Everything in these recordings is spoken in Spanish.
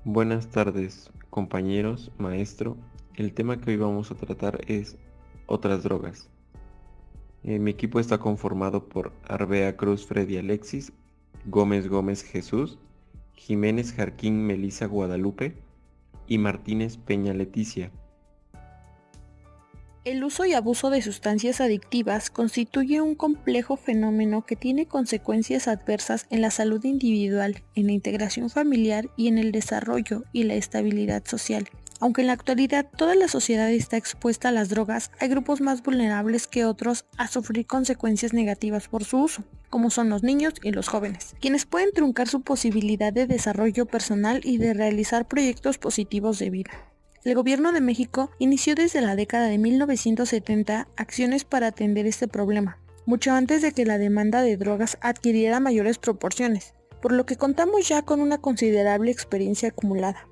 Buenas tardes, compañeros, maestro. El tema que hoy vamos a tratar es otras drogas. Mi equipo está conformado por Arbea Cruz Freddy Alexis, Gómez Gómez Jesús, Jiménez Jarquín Melisa Guadalupe y Martínez Peña Leticia. El uso y abuso de sustancias adictivas constituye un complejo fenómeno que tiene consecuencias adversas en la salud individual, en la integración familiar y en el desarrollo y la estabilidad social. Aunque en la actualidad toda la sociedad está expuesta a las drogas, hay grupos más vulnerables que otros a sufrir consecuencias negativas por su uso, como son los niños y los jóvenes, quienes pueden truncar su posibilidad de desarrollo personal y de realizar proyectos positivos de vida. El Gobierno de México inició desde la década de 1970 acciones para atender este problema, mucho antes de que la demanda de drogas adquiriera mayores proporciones, por lo que contamos ya con una considerable experiencia acumulada.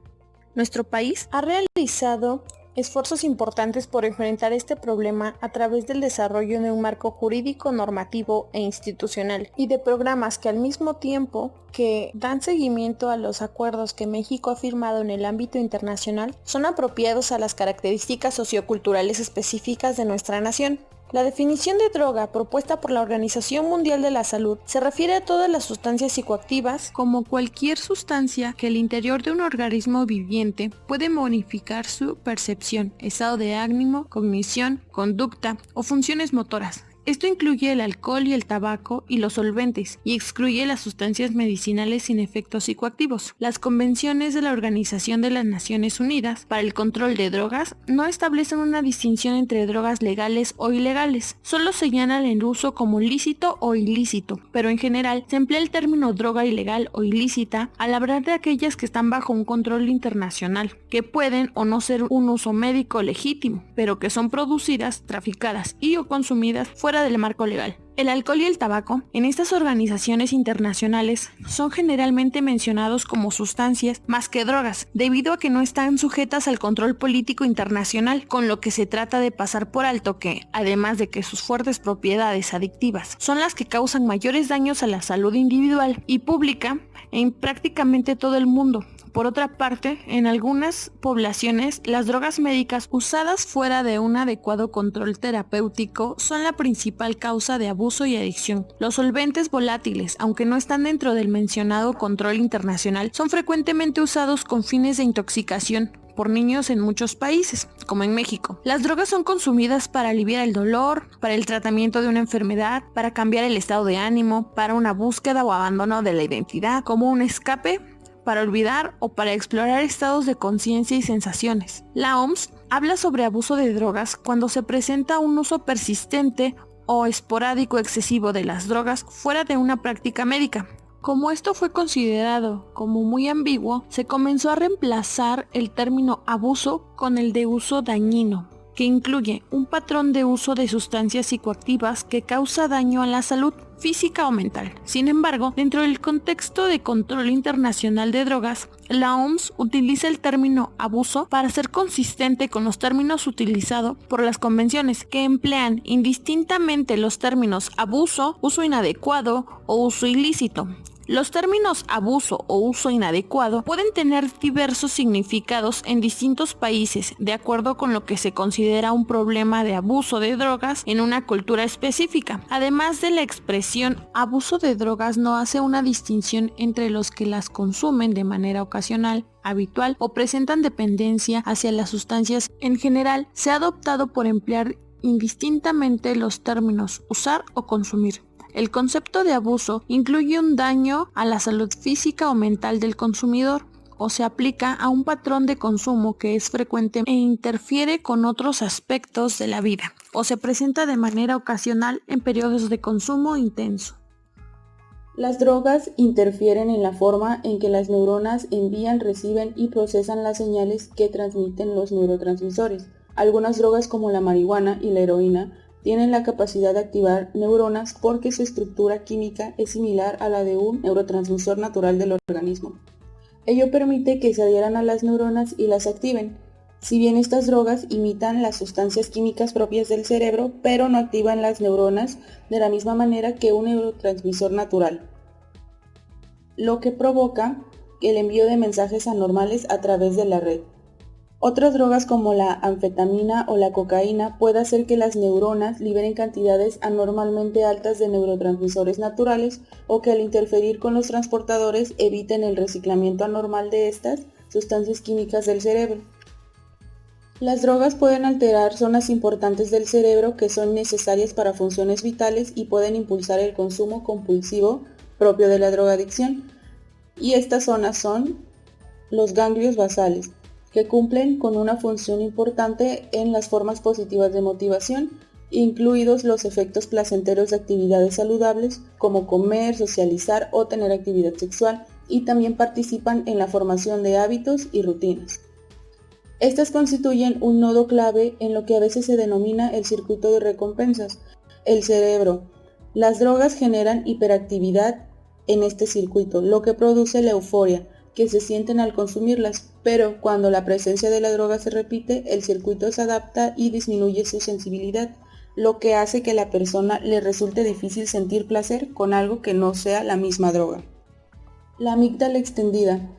Nuestro país ha realizado esfuerzos importantes por enfrentar este problema a través del desarrollo de un marco jurídico, normativo e institucional y de programas que al mismo tiempo que dan seguimiento a los acuerdos que México ha firmado en el ámbito internacional son apropiados a las características socioculturales específicas de nuestra nación. La definición de droga propuesta por la Organización Mundial de la Salud se refiere a todas las sustancias psicoactivas como cualquier sustancia que el interior de un organismo viviente puede modificar su percepción, estado de ánimo, cognición, conducta o funciones motoras. Esto incluye el alcohol y el tabaco y los solventes, y excluye las sustancias medicinales sin efectos psicoactivos. Las convenciones de la Organización de las Naciones Unidas para el Control de Drogas no establecen una distinción entre drogas legales o ilegales, solo señalan el uso como lícito o ilícito, pero en general se emplea el término droga ilegal o ilícita al hablar de aquellas que están bajo un control internacional, que pueden o no ser un uso médico legítimo, pero que son producidas, traficadas y o consumidas fuera del marco legal. El alcohol y el tabaco, en estas organizaciones internacionales, son generalmente mencionados como sustancias más que drogas, debido a que no están sujetas al control político internacional, con lo que se trata de pasar por alto que, además de que sus fuertes propiedades adictivas son las que causan mayores daños a la salud individual y pública en prácticamente todo el mundo. Por otra parte, en algunas poblaciones, las drogas médicas usadas fuera de un adecuado control terapéutico son la principal causa de abuso y adicción. Los solventes volátiles, aunque no están dentro del mencionado control internacional, son frecuentemente usados con fines de intoxicación por niños en muchos países, como en México. Las drogas son consumidas para aliviar el dolor, para el tratamiento de una enfermedad, para cambiar el estado de ánimo, para una búsqueda o abandono de la identidad, como un escape, para olvidar o para explorar estados de conciencia y sensaciones. La OMS habla sobre abuso de drogas cuando se presenta un uso persistente o esporádico excesivo de las drogas fuera de una práctica médica. Como esto fue considerado como muy ambiguo, se comenzó a reemplazar el término abuso con el de uso dañino, que incluye un patrón de uso de sustancias psicoactivas que causa daño a la salud física o mental. Sin embargo, dentro del contexto de control internacional de drogas, la OMS utiliza el término abuso para ser consistente con los términos utilizados por las convenciones, que emplean indistintamente los términos abuso, uso inadecuado o uso ilícito. Los términos abuso o uso inadecuado pueden tener diversos significados en distintos países, de acuerdo con lo que se considera un problema de abuso de drogas en una cultura específica. Además de la expresión abuso de drogas no hace una distinción entre los que las consumen de manera ocasional, habitual o presentan dependencia hacia las sustancias. En general, se ha adoptado por emplear indistintamente los términos usar o consumir. El concepto de abuso incluye un daño a la salud física o mental del consumidor, o se aplica a un patrón de consumo que es frecuente e interfiere con otros aspectos de la vida, o se presenta de manera ocasional en periodos de consumo intenso. Las drogas interfieren en la forma en que las neuronas envían, reciben y procesan las señales que transmiten los neurotransmisores. Algunas drogas como la marihuana y la heroína tienen la capacidad de activar neuronas porque su estructura química es similar a la de un neurotransmisor natural del organismo. Ello permite que se adhieran a las neuronas y las activen. Si bien estas drogas imitan las sustancias químicas propias del cerebro, pero no activan las neuronas de la misma manera que un neurotransmisor natural, lo que provoca el envío de mensajes anormales a través de la red. Otras drogas como la anfetamina o la cocaína puede hacer que las neuronas liberen cantidades anormalmente altas de neurotransmisores naturales o que al interferir con los transportadores eviten el reciclamiento anormal de estas sustancias químicas del cerebro. Las drogas pueden alterar zonas importantes del cerebro que son necesarias para funciones vitales y pueden impulsar el consumo compulsivo propio de la drogadicción. Y estas zonas son los ganglios basales, que cumplen con una función importante en las formas positivas de motivación, incluidos los efectos placenteros de actividades saludables como comer, socializar o tener actividad sexual, y también participan en la formación de hábitos y rutinas. Estas constituyen un nodo clave en lo que a veces se denomina el circuito de recompensas, el cerebro. Las drogas generan hiperactividad en este circuito, lo que produce la euforia que se sienten al consumirlas, pero cuando la presencia de la droga se repite, el circuito se adapta y disminuye su sensibilidad, lo que hace que a la persona le resulte difícil sentir placer con algo que no sea la misma droga. La amígdala extendida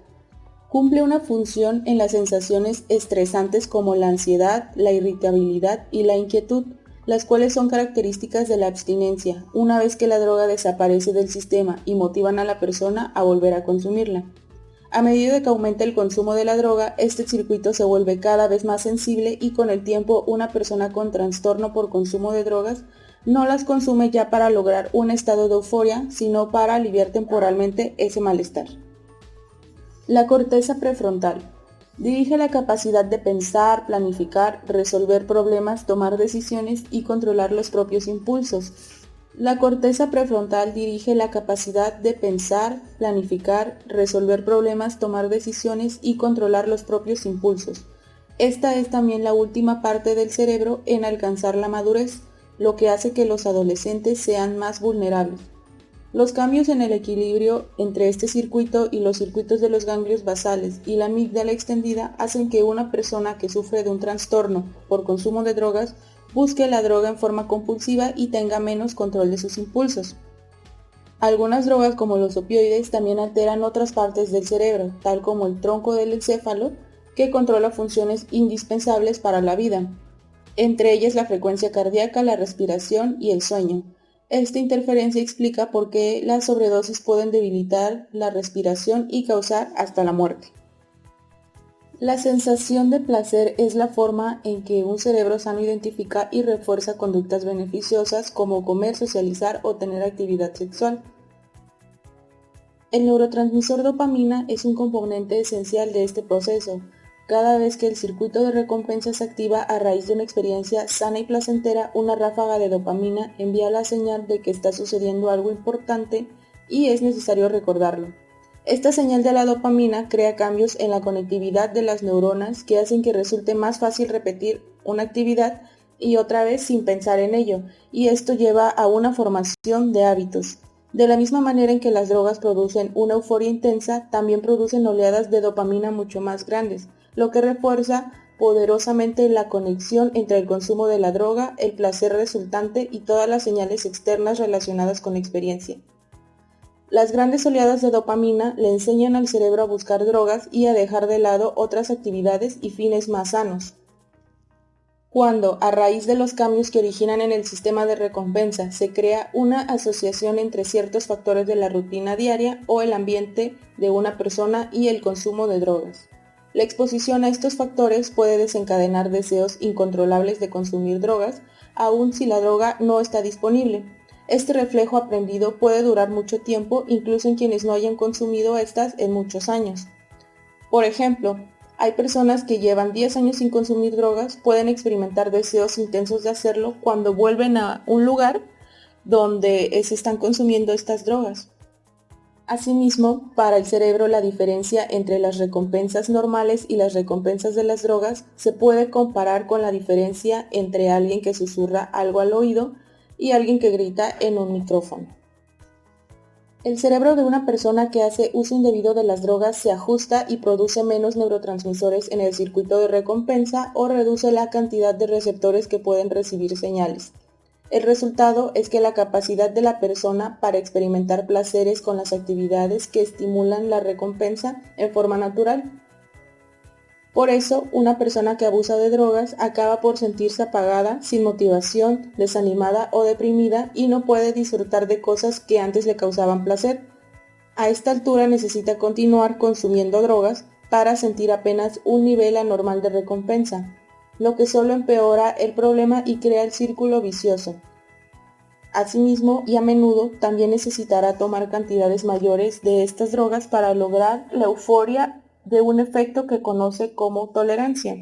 cumple una función en las sensaciones estresantes como la ansiedad, la irritabilidad y la inquietud, las cuales son características de la abstinencia, una vez que la droga desaparece del sistema y motivan a la persona a volver a consumirla. A medida que aumenta el consumo de la droga, este circuito se vuelve cada vez más sensible y con el tiempo una persona con trastorno por consumo de drogas no las consume ya para lograr un estado de euforia, sino para aliviar temporalmente ese malestar. La corteza prefrontal dirige la capacidad de pensar, planificar, resolver problemas, tomar decisiones y controlar los propios impulsos. La corteza prefrontal dirige la capacidad de pensar, planificar, resolver problemas, tomar decisiones y controlar los propios impulsos. Esta es también la última parte del cerebro en alcanzar la madurez, lo que hace que los adolescentes sean más vulnerables. Los cambios en el equilibrio entre este circuito y los circuitos de los ganglios basales y la amígdala extendida hacen que una persona que sufre de un trastorno por consumo de drogas busque la droga en forma compulsiva y tenga menos control de sus impulsos. Algunas drogas como los opioides también alteran otras partes del cerebro, tal como el tronco del encéfalo, que controla funciones indispensables para la vida, entre ellas la frecuencia cardíaca, la respiración y el sueño. Esta interferencia explica por qué las sobredosis pueden debilitar la respiración y causar hasta la muerte. La sensación de placer es la forma en que un cerebro sano identifica y refuerza conductas beneficiosas como comer, socializar o tener actividad sexual. El neurotransmisor dopamina es un componente esencial de este proceso. Cada vez que el circuito de recompensa se activa a raíz de una experiencia sana y placentera, una ráfaga de dopamina envía la señal de que está sucediendo algo importante y es necesario recordarlo. Esta señal de la dopamina crea cambios en la conectividad de las neuronas que hacen que resulte más fácil repetir una actividad y otra vez sin pensar en ello, y esto lleva a una formación de hábitos. De la misma manera en que las drogas producen una euforia intensa, también producen oleadas de dopamina mucho más grandes, lo que refuerza poderosamente la conexión entre el consumo de la droga, el placer resultante y todas las señales externas relacionadas con la experiencia. Las grandes oleadas de dopamina le enseñan al cerebro a buscar drogas y a dejar de lado otras actividades y fines más sanos. Cuando, a raíz de los cambios que originan en el sistema de recompensa, se crea una asociación entre ciertos factores de la rutina diaria o el ambiente de una persona y el consumo de drogas. La exposición a estos factores puede desencadenar deseos incontrolables de consumir drogas, aun si la droga no está disponible. Este reflejo aprendido puede durar mucho tiempo, incluso en quienes no hayan consumido estas en muchos años. Por ejemplo, hay personas que llevan 10 años sin consumir drogas, pueden experimentar deseos intensos de hacerlo cuando vuelven a un lugar donde se están consumiendo estas drogas. Asimismo, para el cerebro la diferencia entre las recompensas normales y las recompensas de las drogas se puede comparar con la diferencia entre alguien que susurra algo al oído y alguien que grita en un micrófono. El cerebro de una persona que hace uso indebido de las drogas se ajusta y produce menos neurotransmisores en el circuito de recompensa o reduce la cantidad de receptores que pueden recibir señales. El resultado es que la capacidad de la persona para experimentar placeres con las actividades que estimulan la recompensa en forma natural. Por eso, una persona que abusa de drogas acaba por sentirse apagada, sin motivación, desanimada o deprimida y no puede disfrutar de cosas que antes le causaban placer. A esta altura necesita continuar consumiendo drogas para sentir apenas un nivel anormal de recompensa, lo que solo empeora el problema y crea el círculo vicioso. Asimismo, y a menudo, también necesitará tomar cantidades mayores de estas drogas para lograr la euforia de un efecto que conoce como tolerancia.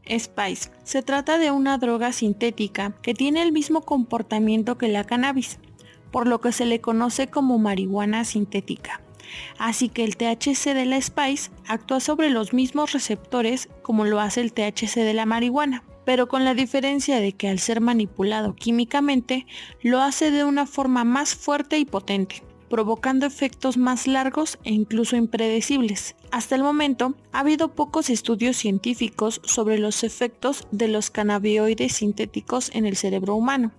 Spice. Se trata de una droga sintética que tiene el mismo comportamiento que la cannabis, por lo que se le conoce como marihuana sintética. Así que el THC de la Spice actúa sobre los mismos receptores como lo hace el THC de la marihuana, pero con la diferencia de que al ser manipulado químicamente, lo hace de una forma más fuerte y potente, provocando efectos más largos e incluso impredecibles. Hasta el momento, ha habido pocos estudios científicos sobre los efectos de los cannabinoides sintéticos en el cerebro humano,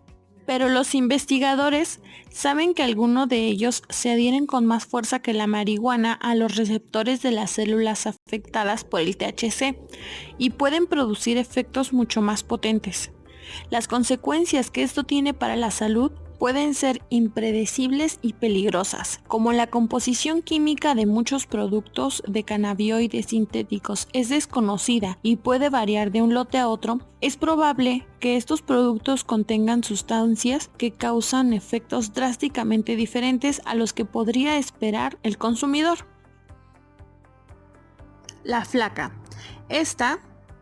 pero los investigadores saben que algunos de ellos se adhieren con más fuerza que la marihuana a los receptores de las células afectadas por el THC y pueden producir efectos mucho más potentes. Las consecuencias que esto tiene para la salud pueden ser impredecibles y peligrosas. Como la composición química de muchos productos de cannabinoides sintéticos es desconocida y puede variar de un lote a otro, es probable que estos productos contengan sustancias que causan efectos drásticamente diferentes a los que podría esperar el consumidor. La flaca. Esta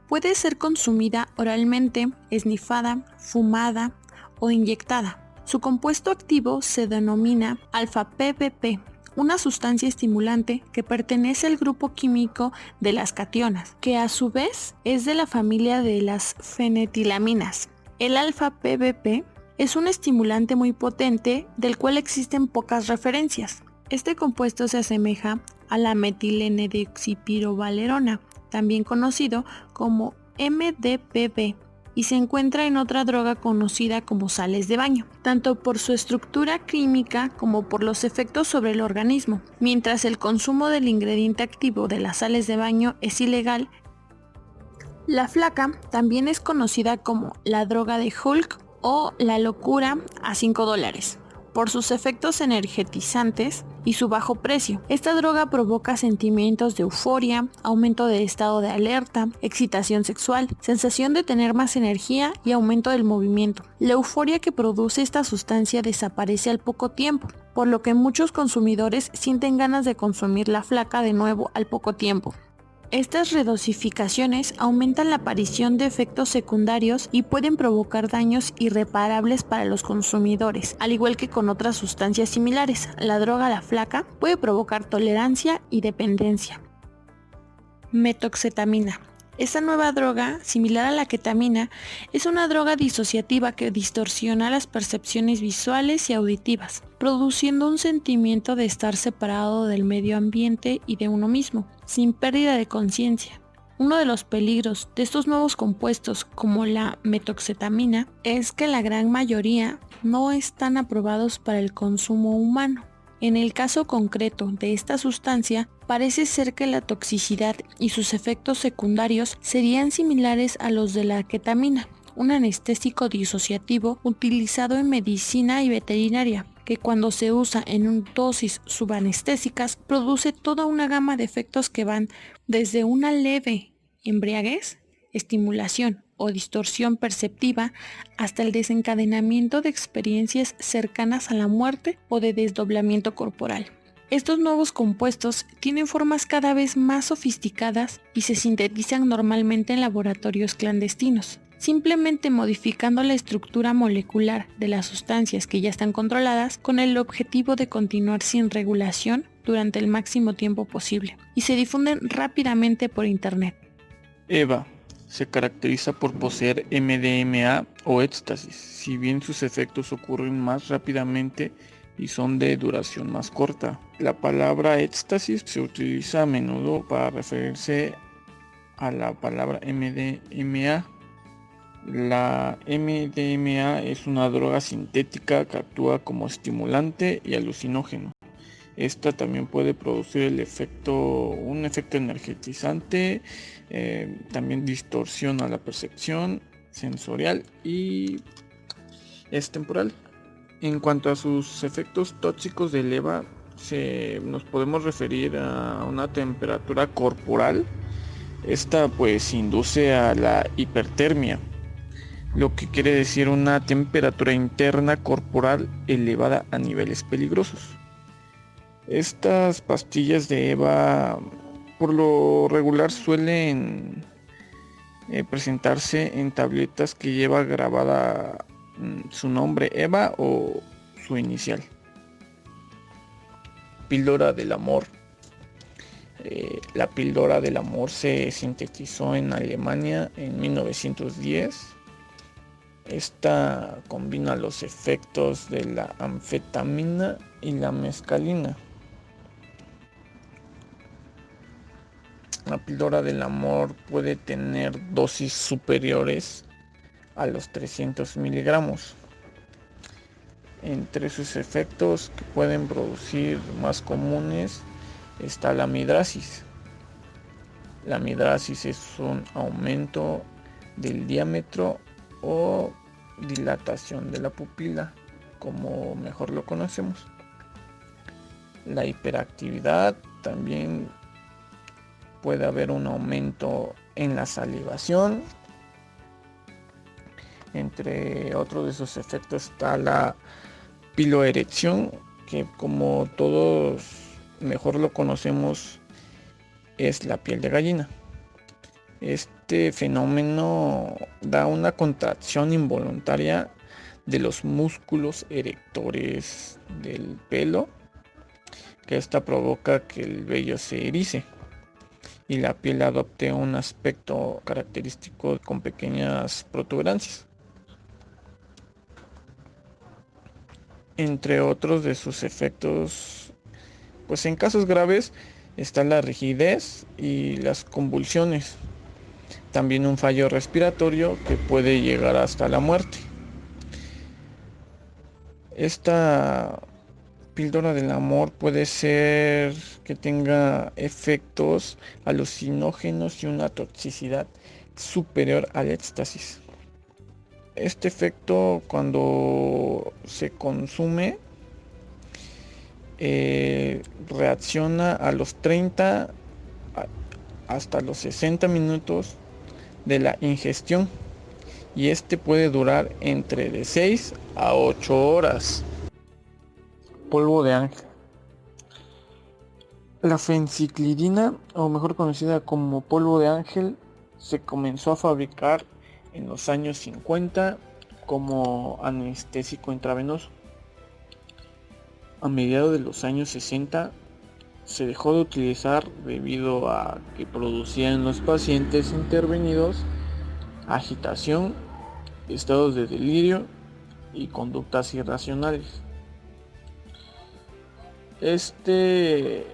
puede ser consumida oralmente, esnifada, fumada o inyectada. Su compuesto activo se denomina alfa-PBP, una sustancia estimulante que pertenece al grupo químico de las cationas, que a su vez es de la familia de las fenetilaminas. El alfa-PBP es un estimulante muy potente del cual existen pocas referencias. Este compuesto se asemeja a la metil-N-deoxipirovalerona, también conocido como MDPV, y se encuentra en otra droga conocida como sales de baño, tanto por su estructura química como por los efectos sobre el organismo. Mientras el consumo del ingrediente activo de las sales de baño es ilegal, la flaca también es conocida como la droga de Hulk o la locura a $5, por sus efectos energetizantes y su bajo precio. Esta droga provoca sentimientos de euforia, aumento de estado de alerta, excitación sexual, sensación de tener más energía y aumento del movimiento. La euforia que produce esta sustancia desaparece al poco tiempo, por lo que muchos consumidores sienten ganas de consumir la flaca de nuevo al poco tiempo. Estas redosificaciones aumentan la aparición de efectos secundarios y pueden provocar daños irreparables para los consumidores, al igual que con otras sustancias similares. La droga la flaca puede provocar tolerancia y dependencia. Metoxetamina. Esta nueva droga, similar a la ketamina, es una droga disociativa que distorsiona las percepciones visuales y auditivas, produciendo un sentimiento de estar separado del medio ambiente y de uno mismo, sin pérdida de conciencia. Uno de los peligros de estos nuevos compuestos, como la metoxetamina, es que la gran mayoría no están aprobados para el consumo humano. En el caso concreto de esta sustancia, parece ser que la toxicidad y sus efectos secundarios serían similares a los de la ketamina, un anestésico disociativo utilizado en medicina y veterinaria, que cuando se usa en dosis subanestésicas produce toda una gama de efectos que van desde una leve embriaguez, estimulación o distorsión perceptiva hasta el desencadenamiento de experiencias cercanas a la muerte o de desdoblamiento corporal. Estos nuevos compuestos tienen formas cada vez más sofisticadas y se sintetizan normalmente en laboratorios clandestinos, simplemente modificando la estructura molecular de las sustancias que ya están controladas con el objetivo de continuar sin regulación durante el máximo tiempo posible, y se difunden rápidamente por internet. EVA se caracteriza por poseer MDMA o éxtasis, si bien sus efectos ocurren más rápidamente y son de duración más corta. La palabra éxtasis se utiliza a menudo para referirse a la palabra MDMA. La MDMA es una droga sintética que actúa como estimulante y alucinógeno. Esta también puede producir un efecto energetizante, también distorsiona la percepción sensorial y es temporal. En cuanto a sus efectos tóxicos del EVA, nos podemos referir a una temperatura corporal. Esta pues induce a la hipertermia, lo que quiere decir una temperatura interna corporal elevada a niveles peligrosos. Estas pastillas de EVA por lo regular suelen presentarse en tabletas que lleva grabada su nombre Eva o su inicial. Píldora del amor. La píldora del amor se sintetizó en Alemania en 1910. Esta combina los efectos de la anfetamina y la mescalina. La píldora del amor puede tener dosis superiores a los 300 miligramos. Entre sus efectos que pueden producir más comunes está la midrasis. La midrasis es un aumento del diámetro o dilatación de la pupila, como mejor lo conocemos. La hiperactividad, también puede haber un aumento en la salivación. Entre otros de sus efectos está la piloerección, que como todos mejor lo conocemos es la piel de gallina. Este fenómeno da una contracción involuntaria de los músculos erectores del pelo, que esta provoca que el vello se erice y la piel adopte un aspecto característico con pequeñas protuberancias. Entre otros de sus efectos, pues en casos graves está la rigidez y las convulsiones. También un fallo respiratorio que puede llegar hasta la muerte. Esta píldora del amor puede ser que tenga efectos alucinógenos y una toxicidad superior al éxtasis. Este efecto, cuando se consume, reacciona a los 30 hasta los 60 minutos de la ingestión, y este puede durar entre de 6 a 8 horas. Polvo de ángel. La fenciclidina, o mejor conocida como polvo de ángel, se comenzó a fabricar en los años 50 como anestésico intravenoso. A mediados de los años 60 se dejó de utilizar debido a que producía en los pacientes intervenidos agitación, estados de delirio y conductas irracionales. Este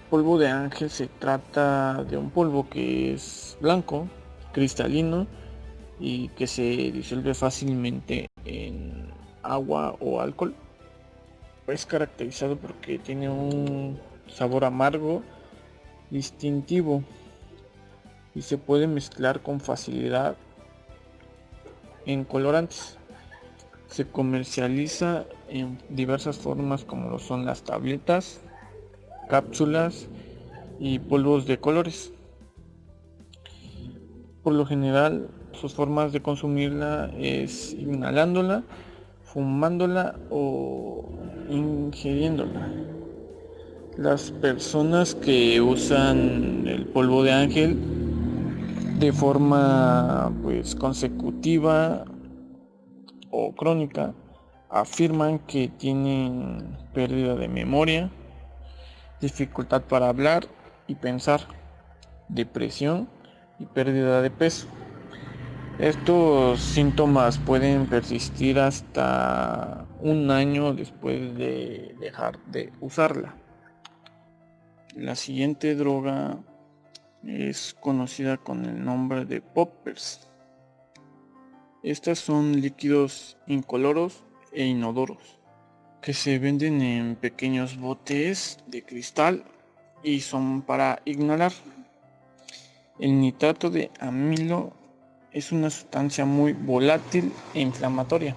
polvo de ángel se trata de un polvo que es blanco, cristalino y que se disuelve fácilmente en agua o alcohol. Es caracterizado porque tiene un sabor amargo distintivo y se puede mezclar con facilidad en colorantes. Se comercializa en diversas formas como lo son las tabletas, cápsulas y polvos de colores. Por lo general, sus formas de consumirla es inhalándola, fumándola o ingiriéndola. Las personas que usan el polvo de ángel de forma consecutiva o crónica afirman que tienen pérdida de memoria, dificultad para hablar y pensar, depresión y pérdida de peso. Estos síntomas pueden persistir hasta un año después de dejar de usarla. La siguiente droga es conocida con el nombre de poppers. Estas son líquidos incoloros e inodoros que se venden en pequeños botes de cristal y son para inhalar. El nitrato de amilo es una sustancia muy volátil e inflamatoria,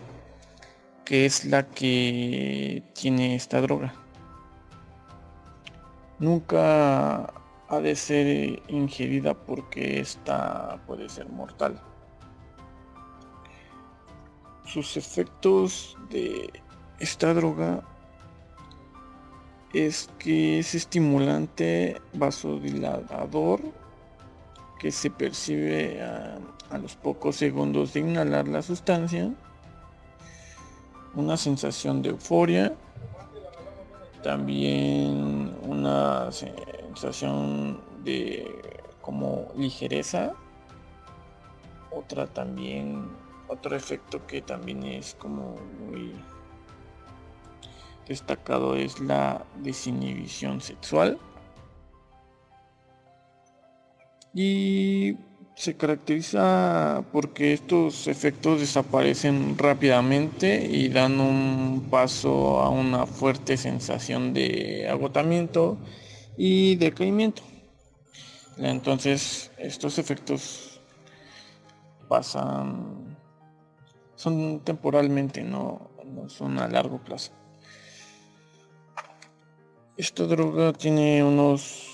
que es la que tiene esta droga. Nunca ha de ser ingerida porque esta puede ser mortal. Sus efectos de esta droga es que es estimulante, vasodilatador, que se percibe a los pocos segundos de inhalar la sustancia, una sensación de euforia, también una sensación de como ligereza, otro efecto que también es como muy destacado es la desinhibición sexual, y se caracteriza porque estos efectos desaparecen rápidamente y dan un paso a una fuerte sensación de agotamiento y decaimiento. Entonces estos efectos son temporalmente, no son a largo plazo. Esta droga tiene unos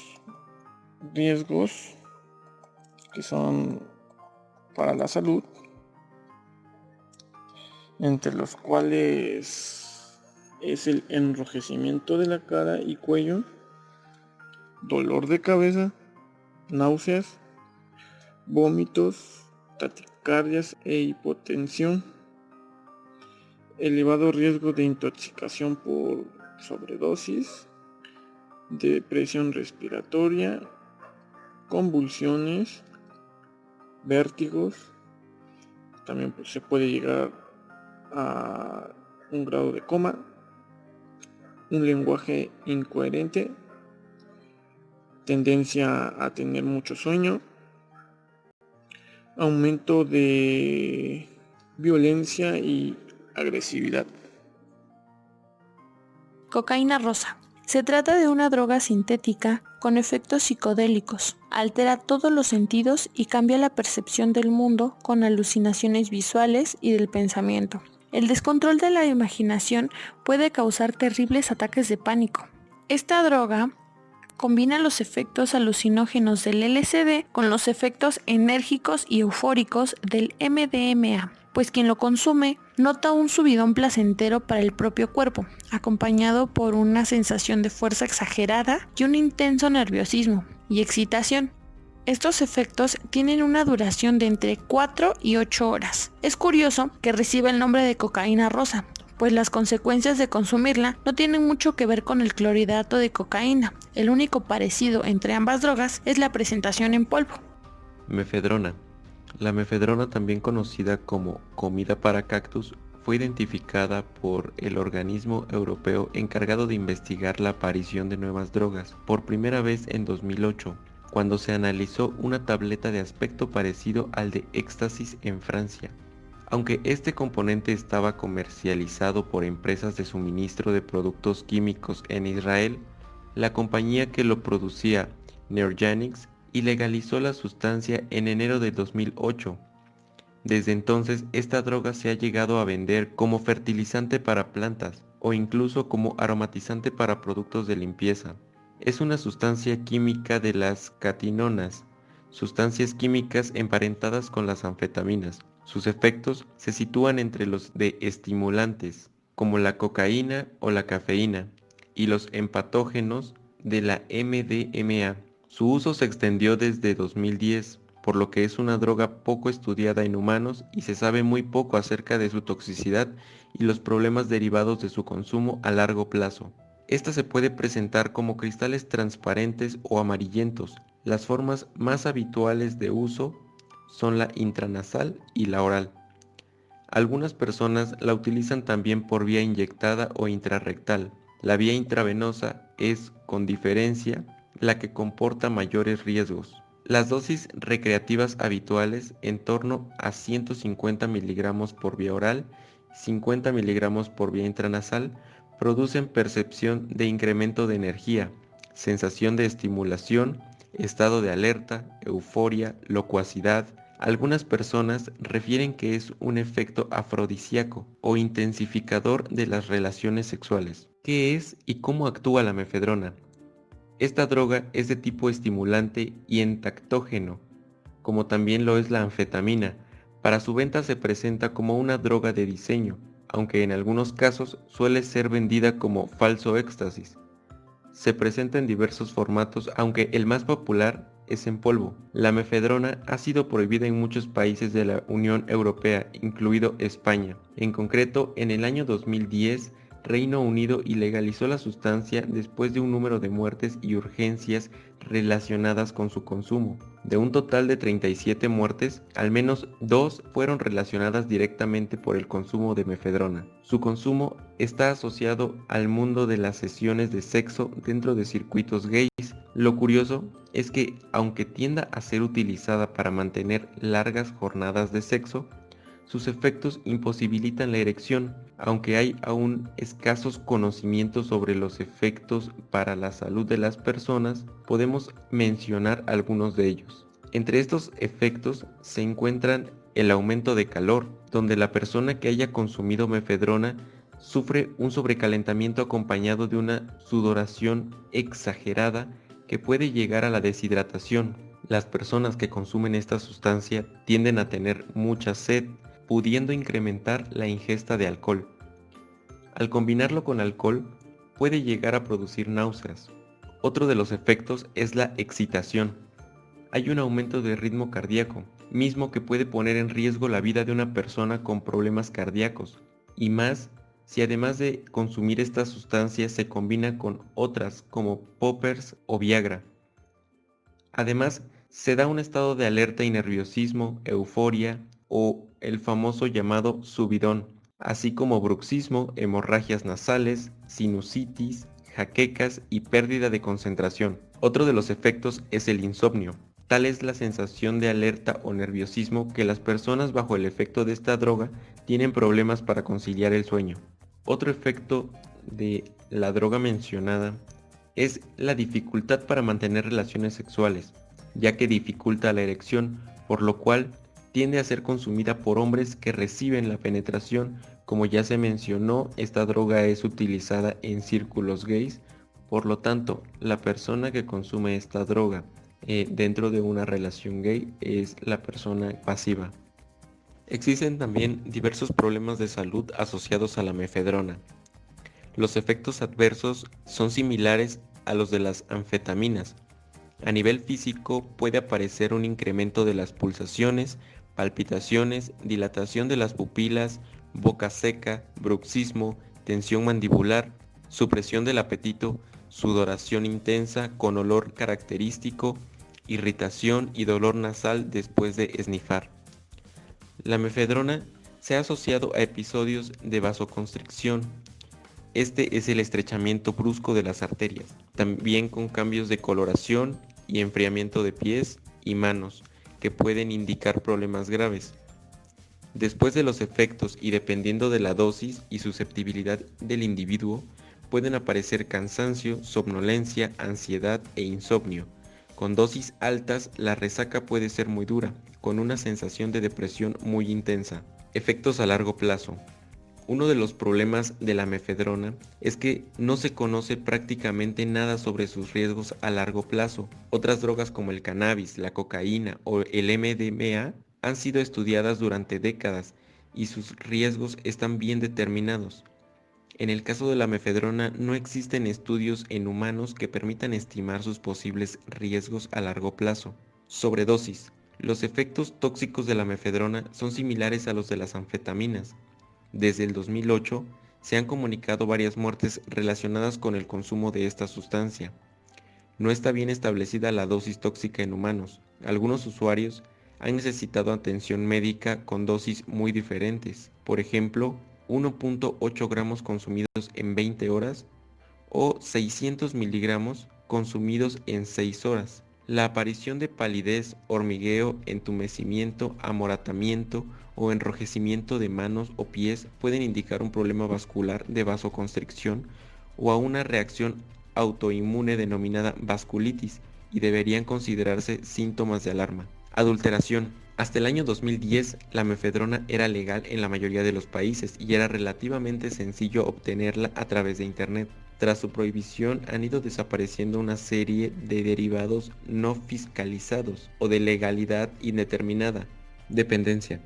riesgos que son para la salud, entre los cuales es el enrojecimiento de la cara y cuello, dolor de cabeza, náuseas, vómitos, taquicardias e hipotensión, elevado riesgo de intoxicación por sobredosis, depresión respiratoria, convulsiones, vértigos. También se puede llegar a un grado de coma, un lenguaje incoherente, tendencia a tener mucho sueño, aumento de violencia y agresividad. Cocaína rosa. Se trata de una droga sintética con efectos psicodélicos. Altera todos los sentidos y cambia la percepción del mundo con alucinaciones visuales y del pensamiento. El descontrol de la imaginación puede causar terribles ataques de pánico. Esta droga combina los efectos alucinógenos del LSD con los efectos enérgicos y eufóricos del MDMA, pues quien lo consume nota un subidón placentero para el propio cuerpo, acompañado por una sensación de fuerza exagerada y un intenso nerviosismo y excitación. Estos efectos tienen una duración de entre 4 y 8 horas. Es curioso que reciba el nombre de cocaína rosa, pues las consecuencias de consumirla no tienen mucho que ver con el clorhidrato de cocaína. El único parecido entre ambas drogas es la presentación en polvo. Mefedrona. La mefedrona, también conocida como comida para cactus, fue identificada por el organismo europeo encargado de investigar la aparición de nuevas drogas por primera vez en 2008, cuando se analizó una tableta de aspecto parecido al de éxtasis en Francia. Aunque este componente estaba comercializado por empresas de suministro de productos químicos en Israel, la compañía que lo producía, Neurogenics, ilegalizó la sustancia en enero de 2008. Desde entonces, esta droga se ha llegado a vender como fertilizante para plantas o incluso como aromatizante para productos de limpieza. Es una sustancia química de las catinonas, sustancias químicas emparentadas con las anfetaminas. Sus efectos se sitúan entre los de estimulantes, como la cocaína o la cafeína, y los empatógenos de la MDMA. Su uso se extendió desde 2010, por lo que es una droga poco estudiada en humanos y se sabe muy poco acerca de su toxicidad y los problemas derivados de su consumo a largo plazo. Esta se puede presentar como cristales transparentes o amarillentos. Las formas más habituales de uso son la intranasal y la oral. Algunas personas la utilizan también por vía inyectada o intrarrectal. La vía intravenosa es, con diferencia, la que comporta mayores riesgos. Las dosis recreativas habituales, en torno a 150 miligramos por vía oral, 50 miligramos por vía intranasal, producen percepción de incremento de energía, sensación de estimulación, estado de alerta, euforia, locuacidad. Algunas personas refieren que es un efecto afrodisíaco o intensificador de las relaciones sexuales. ¿Qué es y cómo actúa la mefedrona? Esta droga es de tipo estimulante y entactógeno, como también lo es la anfetamina. Para su venta se presenta como una droga de diseño, aunque en algunos casos suele ser vendida como falso éxtasis. Se presenta en diversos formatos, aunque el más popular es en polvo. La mefedrona ha sido prohibida en muchos países de la Unión Europea, incluido España. En concreto, en el año 2010, Reino Unido ilegalizó la sustancia después de un número de muertes y urgencias relacionadas con su consumo. De un total de 37 muertes, al menos 2 fueron relacionadas directamente por el consumo de mefedrona. Su consumo está asociado al mundo de las sesiones de sexo dentro de circuitos gays. Lo curioso es que, aunque tienda a ser utilizada para mantener largas jornadas de sexo, sus efectos imposibilitan la erección, aunque hay aún escasos conocimientos sobre los efectos para la salud de las personas, podemos mencionar algunos de ellos. Entre estos efectos se encuentran el aumento de calor, donde la persona que haya consumido mefedrona sufre un sobrecalentamiento acompañado de una sudoración exagerada que puede llegar a la deshidratación. Las personas que consumen esta sustancia tienden a tener mucha sed, pudiendo incrementar la ingesta de alcohol. Al combinarlo con alcohol, puede llegar a producir náuseas. Otro de los efectos es la excitación. Hay un aumento de ritmo cardíaco, mismo que puede poner en riesgo la vida de una persona con problemas cardíacos, y más si además de consumir esta sustancia se combina con otras como poppers o Viagra. Además, se da un estado de alerta y nerviosismo, euforia o el famoso llamado subidón, así como bruxismo, hemorragias nasales, sinusitis, jaquecas y pérdida de concentración. Otro de los efectos es el insomnio. Tal es la sensación de alerta o nerviosismo que las personas bajo el efecto de esta droga tienen problemas para conciliar el sueño. Otro efecto de la droga mencionada es la dificultad para mantener relaciones sexuales, ya que dificulta la erección, por lo cual tiende a ser consumida por hombres que reciben la penetración. Como ya se mencionó, esta droga es utilizada en círculos gays, por lo tanto, la persona que consume esta droga dentro de una relación gay es la persona pasiva. Existen también diversos problemas de salud asociados a la mefedrona. Los efectos adversos son similares a los de las anfetaminas. A nivel físico puede aparecer un incremento de las pulsaciones, palpitaciones, dilatación de las pupilas, boca seca, bruxismo, tensión mandibular, supresión del apetito, sudoración intensa con olor característico, irritación y dolor nasal después de esnifar. La mefedrona se ha asociado a episodios de vasoconstricción. Este es el estrechamiento brusco de las arterias, también con cambios de coloración y enfriamiento de pies y manos, que pueden indicar problemas graves. Después de los efectos y dependiendo de la dosis y susceptibilidad del individuo, pueden aparecer cansancio, somnolencia, ansiedad e insomnio. Con dosis altas, la resaca puede ser muy dura, con una sensación de depresión muy intensa. Efectos a largo plazo. Uno de los problemas de la mefedrona es que no se conoce prácticamente nada sobre sus riesgos a largo plazo. Otras drogas como el cannabis, la cocaína o el MDMA han sido estudiadas durante décadas y sus riesgos están bien determinados. En el caso de la mefedrona no existen estudios en humanos que permitan estimar sus posibles riesgos a largo plazo. Sobredosis. Los efectos tóxicos de la mefedrona son similares a los de las anfetaminas. Desde el 2008 se han comunicado varias muertes relacionadas con el consumo de esta sustancia. No está bien establecida la dosis tóxica en humanos. Algunos usuarios han necesitado atención médica con dosis muy diferentes. Por ejemplo, 1.8 gramos consumidos en 20 horas o 600 miligramos consumidos en 6 horas. La aparición de palidez, hormigueo, entumecimiento, amoratamiento o enrojecimiento de manos o pies pueden indicar un problema vascular de vasoconstricción o a una reacción autoinmune denominada vasculitis y deberían considerarse síntomas de alarma. Adulteración. Hasta el año 2010, la mefedrona era legal en la mayoría de los países y era relativamente sencillo obtenerla a través de internet. Tras su prohibición han ido desapareciendo una serie de derivados no fiscalizados o de legalidad indeterminada. Dependencia.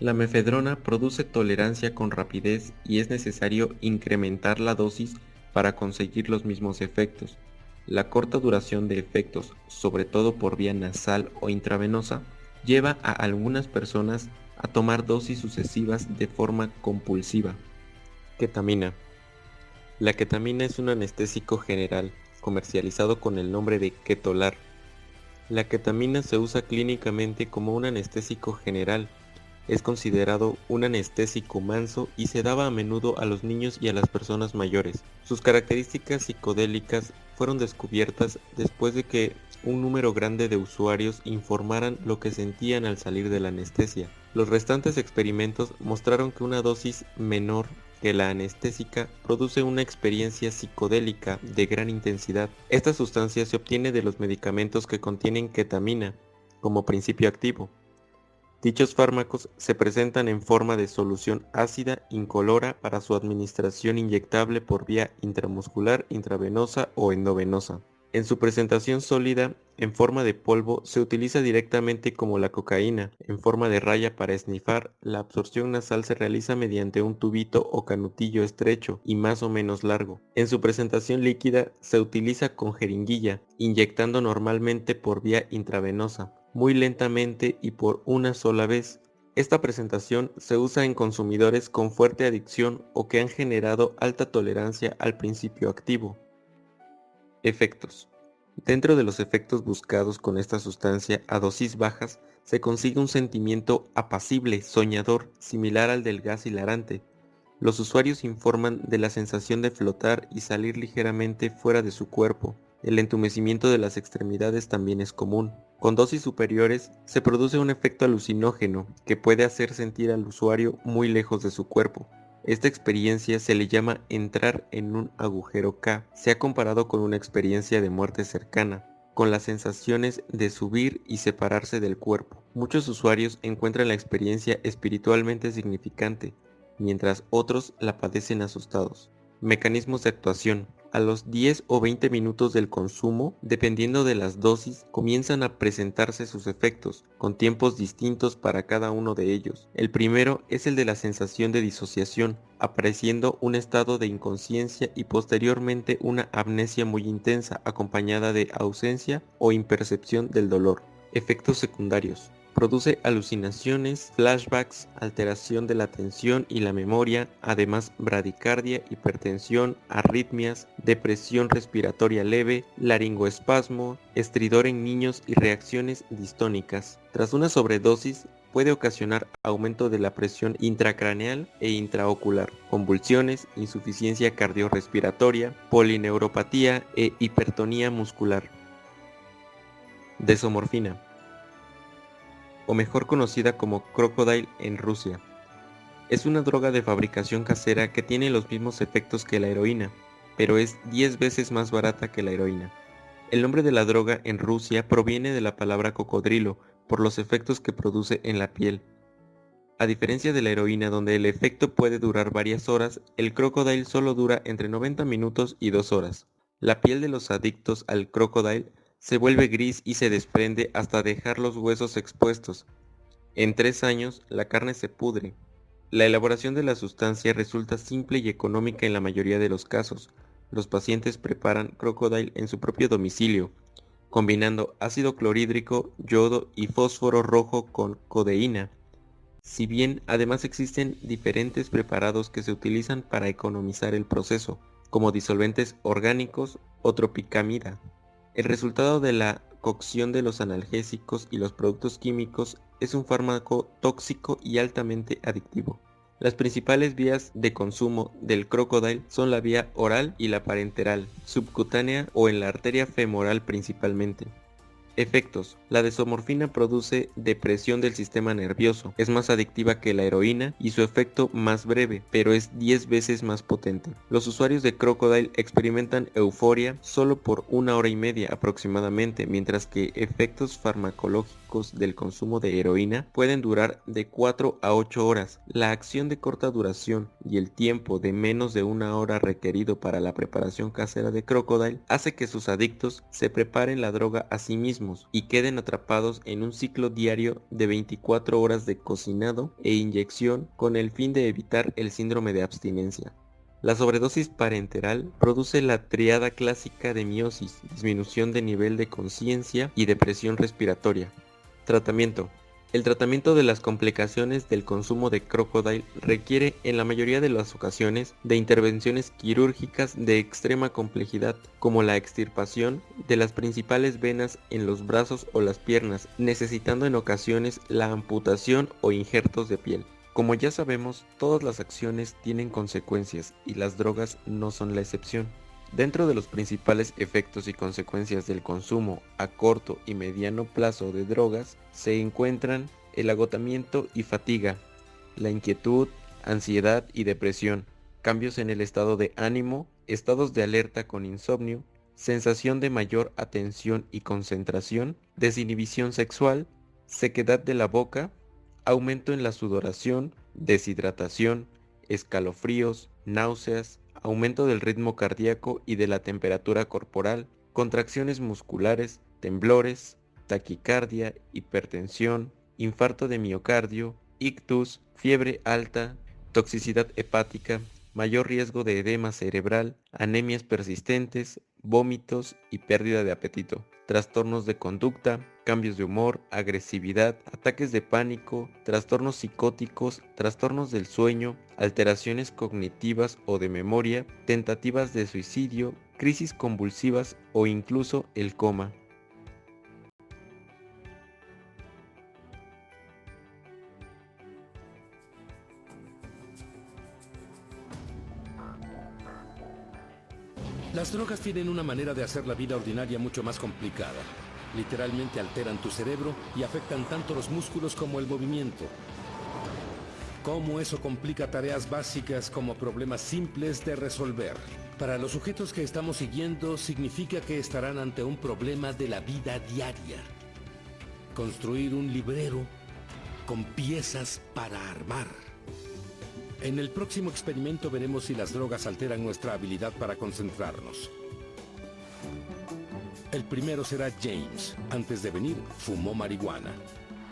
La mefedrona produce tolerancia con rapidez y es necesario incrementar la dosis para conseguir los mismos efectos. La corta duración de efectos, sobre todo por vía nasal o intravenosa, lleva a algunas personas a tomar dosis sucesivas de forma compulsiva. Ketamina. La ketamina es un anestésico general, comercializado con el nombre de Ketolar. La ketamina se usa clínicamente como un anestésico general. Es considerado un anestésico manso y se daba a menudo a los niños y a las personas mayores. Sus características psicodélicas fueron descubiertas después de que un número grande de usuarios informaran lo que sentían al salir de la anestesia. Los restantes experimentos mostraron que una dosis menor que la anestésica produce una experiencia psicodélica de gran intensidad. Esta sustancia se obtiene de los medicamentos que contienen ketamina como principio activo. Dichos fármacos se presentan en forma de solución ácida incolora para su administración inyectable por vía intramuscular, intravenosa o endovenosa. En su presentación sólida, en forma de polvo, se utiliza directamente como la cocaína. En forma de raya para esnifar, la absorción nasal se realiza mediante un tubito o canutillo estrecho y más o menos largo. En su presentación líquida, se utiliza con jeringuilla, inyectando normalmente por vía intravenosa, muy lentamente y por una sola vez. Esta presentación se usa en consumidores con fuerte adicción o que han generado alta tolerancia al principio activo. Efectos. Dentro de los efectos buscados con esta sustancia a dosis bajas, se consigue un sentimiento apacible, soñador, similar al del gas hilarante. Los usuarios informan de la sensación de flotar y salir ligeramente fuera de su cuerpo. El entumecimiento de las extremidades también es común. Con dosis superiores, se produce un efecto alucinógeno que puede hacer sentir al usuario muy lejos de su cuerpo. Esta experiencia se le llama entrar en un agujero K. Se ha comparado con una experiencia de muerte cercana, con las sensaciones de subir y separarse del cuerpo. Muchos usuarios encuentran la experiencia espiritualmente significante, mientras otros la padecen asustados. Mecanismos de actuación. A los 10 o 20 minutos del consumo, dependiendo de las dosis, comienzan a presentarse sus efectos, con tiempos distintos para cada uno de ellos. El primero es el de la sensación de disociación, apareciendo un estado de inconsciencia y posteriormente una amnesia muy intensa, acompañada de ausencia o impercepción del dolor. Efectos secundarios. Produce alucinaciones, flashbacks, alteración de la atención y la memoria, además bradicardia, hipertensión, arritmias, depresión respiratoria leve, laringoespasmo, estridor en niños y reacciones distónicas. Tras una sobredosis, puede ocasionar aumento de la presión intracraneal e intraocular, convulsiones, insuficiencia cardiorrespiratoria, polineuropatía e hipertonía muscular. Desomorfina, o mejor conocida como Crocodile en Rusia. Es una droga de fabricación casera que tiene los mismos efectos que la heroína, pero es 10 veces más barata que la heroína. El nombre de la droga en Rusia proviene de la palabra cocodrilo, por los efectos que produce en la piel. A diferencia de la heroína, donde el efecto puede durar varias horas, el Crocodile solo dura entre 90 minutos y 2 horas. La piel de los adictos al Crocodile se vuelve gris y se desprende hasta dejar los huesos expuestos. En 3 años, la carne se pudre. La elaboración de la sustancia resulta simple y económica en la mayoría de los casos. Los pacientes preparan Crocodile en su propio domicilio, combinando ácido clorhídrico, yodo y fósforo rojo con codeína. Si bien además existen diferentes preparados que se utilizan para economizar el proceso, como disolventes orgánicos o tropicamida. El resultado de la cocción de los analgésicos y los productos químicos es un fármaco tóxico y altamente adictivo. Las principales vías de consumo del Crocodile son la vía oral y la parenteral, subcutánea o en la arteria femoral principalmente. Efectos. La desomorfina produce depresión del sistema nervioso, es más adictiva que la heroína y su efecto más breve, pero es 10 veces más potente. Los usuarios de Crocodile experimentan euforia solo por 1 hora y media aproximadamente, mientras que efectos farmacológicos del consumo de heroína pueden durar de 4 a 8 horas. La acción de corta duración y el tiempo de menos de 1 hora requerido para la preparación casera de Crocodile hace que sus adictos se preparen la droga a sí mismos y queden atrapados en un ciclo diario de 24 horas de cocinado e inyección con el fin de evitar el síndrome de abstinencia. La sobredosis parenteral produce la triada clásica de miosis, disminución de nivel de conciencia y depresión respiratoria. Tratamiento. El tratamiento de las complicaciones del consumo de Crocodile requiere, en la mayoría de las ocasiones, de intervenciones quirúrgicas de extrema complejidad, como la extirpación de las principales venas en los brazos o las piernas, necesitando en ocasiones la amputación o injertos de piel. Como ya sabemos, todas las acciones tienen consecuencias y las drogas no son la excepción. Dentro de los principales efectos y consecuencias del consumo a corto y mediano plazo de drogas se encuentran el agotamiento y fatiga, la inquietud, ansiedad y depresión, cambios en el estado de ánimo, estados de alerta con insomnio, sensación de mayor atención y concentración, desinhibición sexual, sequedad de la boca, aumento en la sudoración, deshidratación, escalofríos, náuseas, aumento del ritmo cardíaco y de la temperatura corporal, contracciones musculares, temblores, taquicardia, hipertensión, infarto de miocardio, ictus, fiebre alta, toxicidad hepática, mayor riesgo de edema cerebral, anemias persistentes, vómitos y pérdida de apetito, trastornos de conducta, cambios de humor, agresividad, ataques de pánico, trastornos psicóticos, trastornos del sueño, alteraciones cognitivas o de memoria, tentativas de suicidio, crisis convulsivas o incluso el coma. Las drogas tienen una manera de hacer la vida ordinaria mucho más complicada. Literalmente alteran tu cerebro y afectan tanto los músculos como el movimiento. Cómo eso complica tareas básicas como problemas simples de resolver. Para los sujetos que estamos siguiendo, significa que estarán ante un problema de la vida diaria. Construir un librero con piezas para armar. En el próximo experimento veremos si las drogas alteran nuestra habilidad para concentrarnos. El primero será James. Antes de venir, fumó marihuana.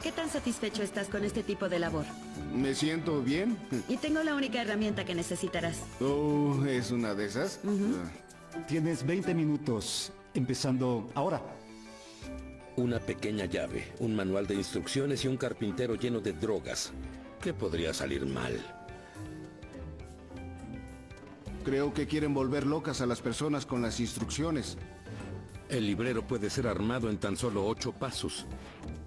¿Qué tan satisfecho estás con este tipo de labor? Me siento bien. Y tengo la única herramienta que necesitarás. Oh, ¿es una de esas? Tienes 20 minutos, empezando ahora. Una pequeña llave, un manual de instrucciones y un carpintero lleno de drogas. ¿Qué podría salir mal? Creo que quieren volver locas a las personas con las instrucciones. El librero puede ser armado en tan solo 8 pasos.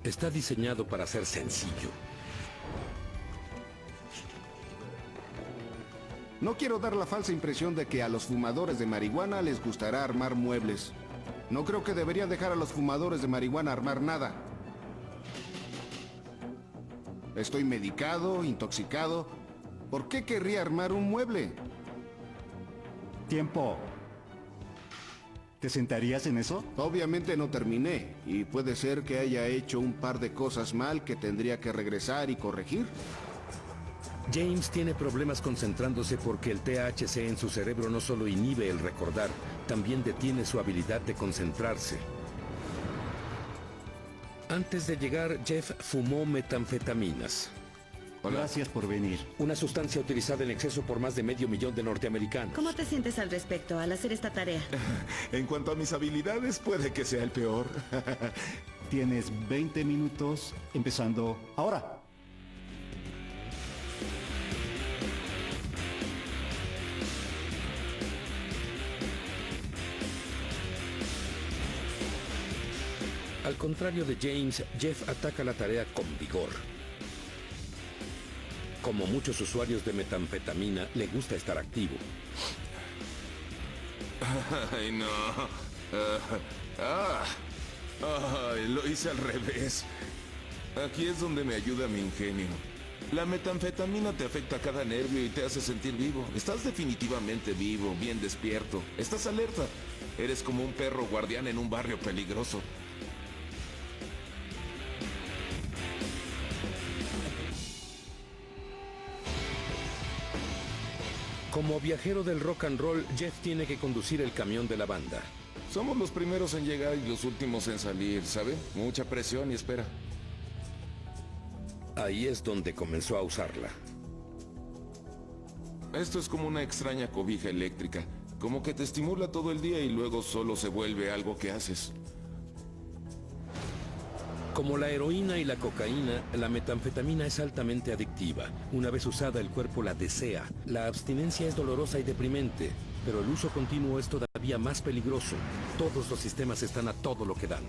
Está diseñado para ser sencillo. No quiero dar la falsa impresión de que a los fumadores de marihuana les gustará armar muebles. No creo que deberían dejar a los fumadores de marihuana armar nada. Estoy medicado, intoxicado. ¿Por qué querría armar un mueble? Tiempo. ¿Te sentarías en eso? Obviamente no terminé, y puede ser que haya hecho un par de cosas mal que tendría que regresar y corregir. James tiene problemas concentrándose porque el THC en su cerebro no solo inhibe el recordar, también detiene su habilidad de concentrarse. Antes de llegar, Jeff fumó metanfetaminas. Gracias por venir. Una sustancia utilizada en exceso por más de 500,000 de norteamericanos. ¿Cómo te sientes al respecto al hacer esta tarea? En cuanto a mis habilidades, puede que sea el peor. Tienes 20 minutos, empezando ahora. Al contrario de James, Jeff ataca la tarea con vigor. Como muchos usuarios de metanfetamina, le gusta estar activo. Ay, no. Ay, lo hice al revés. Aquí es donde me ayuda mi ingenio. La metanfetamina te afecta a cada nervio y te hace sentir vivo. Estás definitivamente vivo, bien despierto. Estás alerta. Eres como un perro guardián en un barrio peligroso. Como viajero del rock and roll, Jeff tiene que conducir el camión de la banda. Somos los primeros en llegar y los últimos en salir, ¿sabe? Mucha presión y espera. Ahí es donde comenzó a usarla. Esto es como una extraña cobija eléctrica. Como que te estimula todo el día y luego solo se vuelve algo que haces. Como la heroína y la cocaína, la metanfetamina es altamente adictiva. Una vez usada, el cuerpo la desea. La abstinencia es dolorosa y deprimente, pero el uso continuo es todavía más peligroso. Todos los sistemas están a todo lo que dan.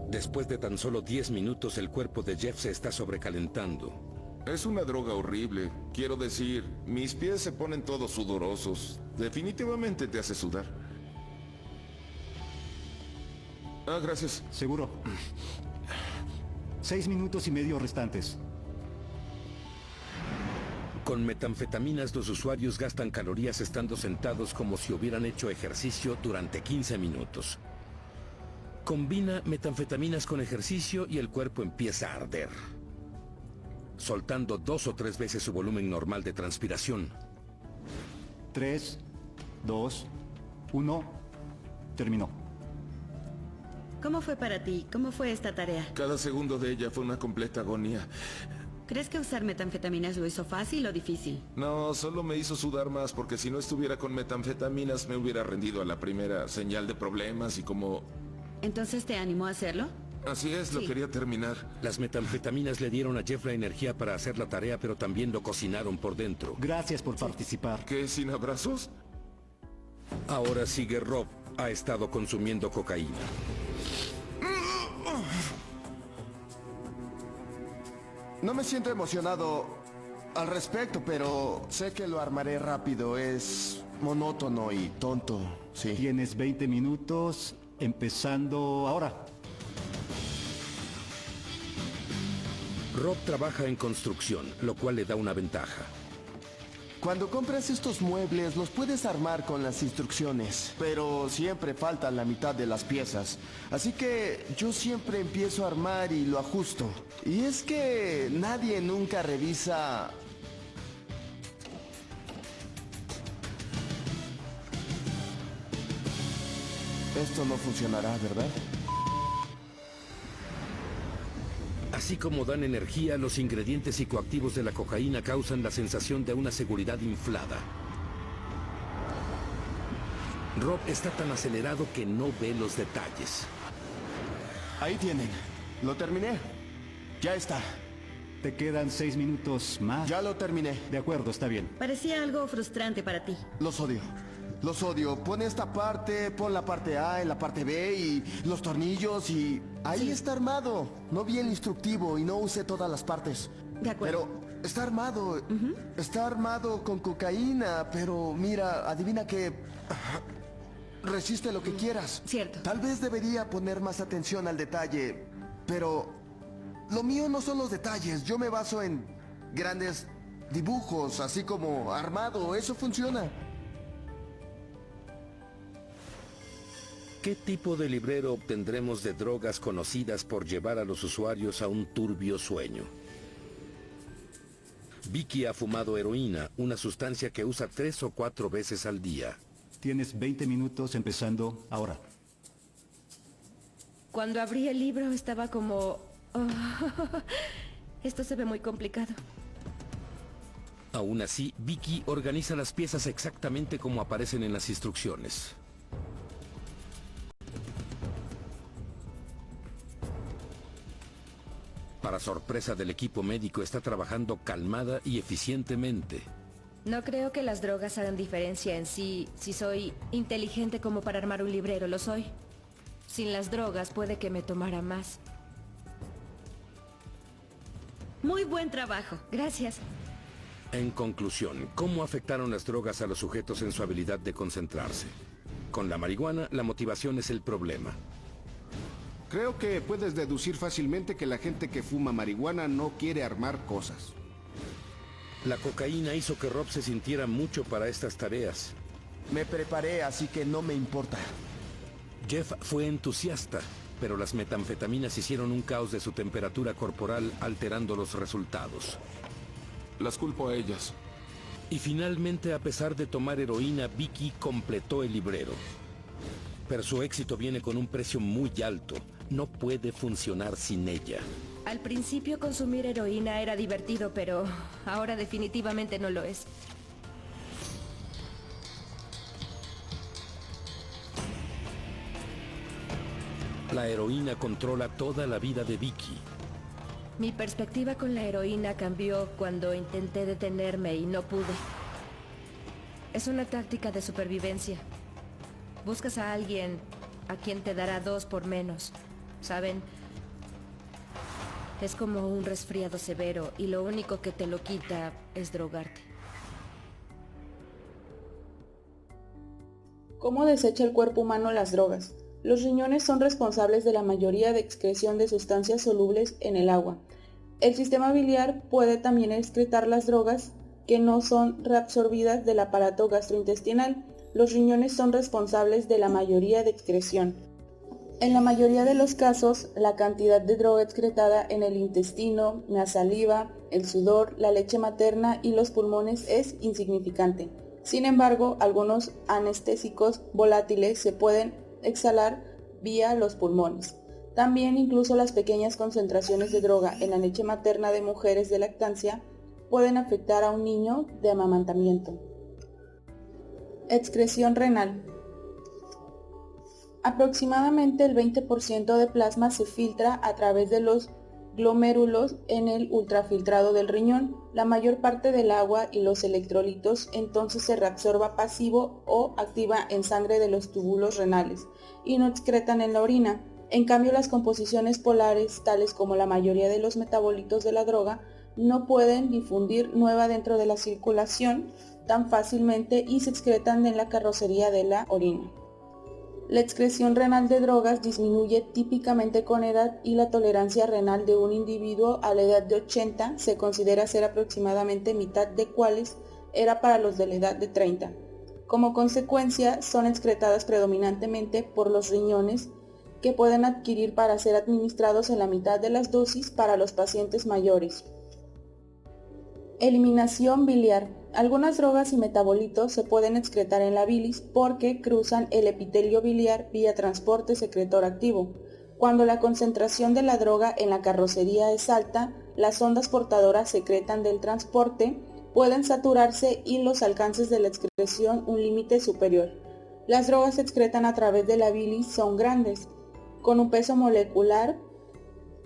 Después de tan solo 10 minutos, el cuerpo de Jeff se está sobrecalentando. Es una droga horrible. Quiero decir, mis pies se ponen todos sudorosos. Definitivamente te hace sudar. Ah, gracias. Seguro. 6 minutos y medio restantes. Con metanfetaminas, los usuarios gastan calorías estando sentados como si hubieran hecho ejercicio durante 15 minutos. Combina metanfetaminas con ejercicio y el cuerpo empieza a arder, soltando 2 o 3 veces su volumen normal de transpiración. 3, 2, 1. Terminó. ¿Cómo fue para ti? ¿Cómo fue esta tarea? Cada segundo de ella fue una completa agonía. ¿Crees que usar metanfetaminas lo hizo fácil o difícil? No, solo me hizo sudar más porque si no estuviera con metanfetaminas me hubiera rendido a la primera señal de problemas y como... ¿Entonces te animó a hacerlo? Así es, lo Sí. quería terminar. Las metanfetaminas le dieron a Jeff la energía para hacer la tarea, pero también lo cocinaron por dentro. Gracias por participar. ¿Qué, sin abrazos? Ahora sigue Rob. Ha estado consumiendo cocaína. No me siento emocionado al respecto, pero sé que lo armaré rápido. Es monótono y tonto, sí. Tienes 20 minutos, empezando ahora. Rob trabaja en construcción, lo cual le da una ventaja. Cuando compras estos muebles los puedes armar con las instrucciones, pero siempre faltan la mitad de las piezas. Así que yo siempre empiezo a armar y lo ajusto. Y es que nadie nunca revisa... Esto no funcionará, ¿verdad? Así como dan energía, los ingredientes psicoactivos de la cocaína causan la sensación de una seguridad inflada. Rob está tan acelerado que no ve los detalles. Ahí tienen. Lo terminé. Ya está. Te quedan 6 minutos más. Ya lo terminé. De acuerdo, está bien. Parecía algo frustrante para ti. Los odio. Los odio. Pon esta parte, pon la parte A en la parte B y los tornillos y... Ahí está armado. No vi el instructivo y no usé todas las partes. De acuerdo. Pero está armado. Está armado con cocaína, pero mira, adivina que... Resiste lo que quieras. Cierto. Tal vez debería poner más atención al detalle, pero... Lo mío no son los detalles. Yo me baso en grandes dibujos, así como armado. Eso funciona. ¿Qué tipo de librero obtendremos de drogas conocidas por llevar a los usuarios a un turbio sueño? Vicky ha fumado heroína, una sustancia que usa 3 o 4 veces al día. Tienes 20 minutos empezando ahora. Cuando abrí el libro estaba como... "Oh, esto se ve muy complicado". Aún así, Vicky organiza las piezas exactamente como aparecen en las instrucciones. Para sorpresa del equipo médico, está trabajando calmada y eficientemente. No creo que las drogas hagan diferencia en sí. Si soy inteligente como para armar un librero, lo soy. Sin las drogas puede que me tomara más. Muy buen trabajo. Gracias. En conclusión, ¿cómo afectaron las drogas a los sujetos en su habilidad de concentrarse? Con la marihuana, la motivación es el problema. Creo que puedes deducir fácilmente que la gente que fuma marihuana no quiere armar cosas. La cocaína hizo que Rob se sintiera mucho para estas tareas. Me preparé, así que no me importa. Jeff fue entusiasta, pero las metanfetaminas hicieron un caos de su temperatura corporal, alterando los resultados. Las culpo a ellas. Y finalmente, a pesar de tomar heroína, Vicky completó el librero. pero su éxito viene con un precio muy alto. No puede funcionar sin ella. Al principio consumir heroína era divertido, pero ahora definitivamente no lo es. La heroína controla toda la vida de Vicky. Mi perspectiva con la heroína cambió cuando intenté detenerme y no pude. Es una táctica de supervivencia. Buscas a alguien a quien te dará 2 por menos. ¿Saben? Es como un resfriado severo y lo único que te lo quita es drogarte. ¿Cómo desecha el cuerpo humano las drogas? Los riñones son responsables de la mayoría de excreción de sustancias solubles en el agua. El sistema biliar puede también excretar las drogas que no son reabsorbidas del aparato gastrointestinal. Los riñones son responsables de la mayoría de excreción. En la mayoría de los casos, la cantidad de droga excretada en el intestino, la saliva, el sudor, la leche materna y los pulmones es insignificante. Sin embargo, algunos anestésicos volátiles se pueden exhalar vía los pulmones. También incluso las pequeñas concentraciones de droga en la leche materna de mujeres de lactancia pueden afectar a un niño de amamantamiento. Excreción renal. Aproximadamente el 20% de plasma se filtra a través de los glomérulos en el ultrafiltrado del riñón. La mayor parte del agua y los electrolitos entonces se reabsorba pasivo o activa en sangre de los túbulos renales y no excretan en la orina. En cambio, las composiciones polares, tales como la mayoría de los metabolitos de la droga, no pueden difundir nueva dentro de la circulación tan fácilmente y se excretan en la carrocería de la orina. La excreción renal de drogas disminuye típicamente con edad y la tolerancia renal de un individuo a la edad de 80 se considera ser aproximadamente mitad de cuales era para los de la edad de 30. Como consecuencia, son excretadas predominantemente por los riñones, que pueden adquirir para ser administrados en la mitad de las dosis para los pacientes mayores. Eliminación biliar. Algunas drogas y metabolitos se pueden excretar en la bilis porque cruzan el epitelio biliar vía transporte secretor activo. Cuando la concentración de la droga en la carrocería es alta, las ondas portadoras secretan del transporte pueden saturarse y los alcances de la excreción un límite superior. Las drogas se excretan a través de la bilis son grandes, con un peso molecular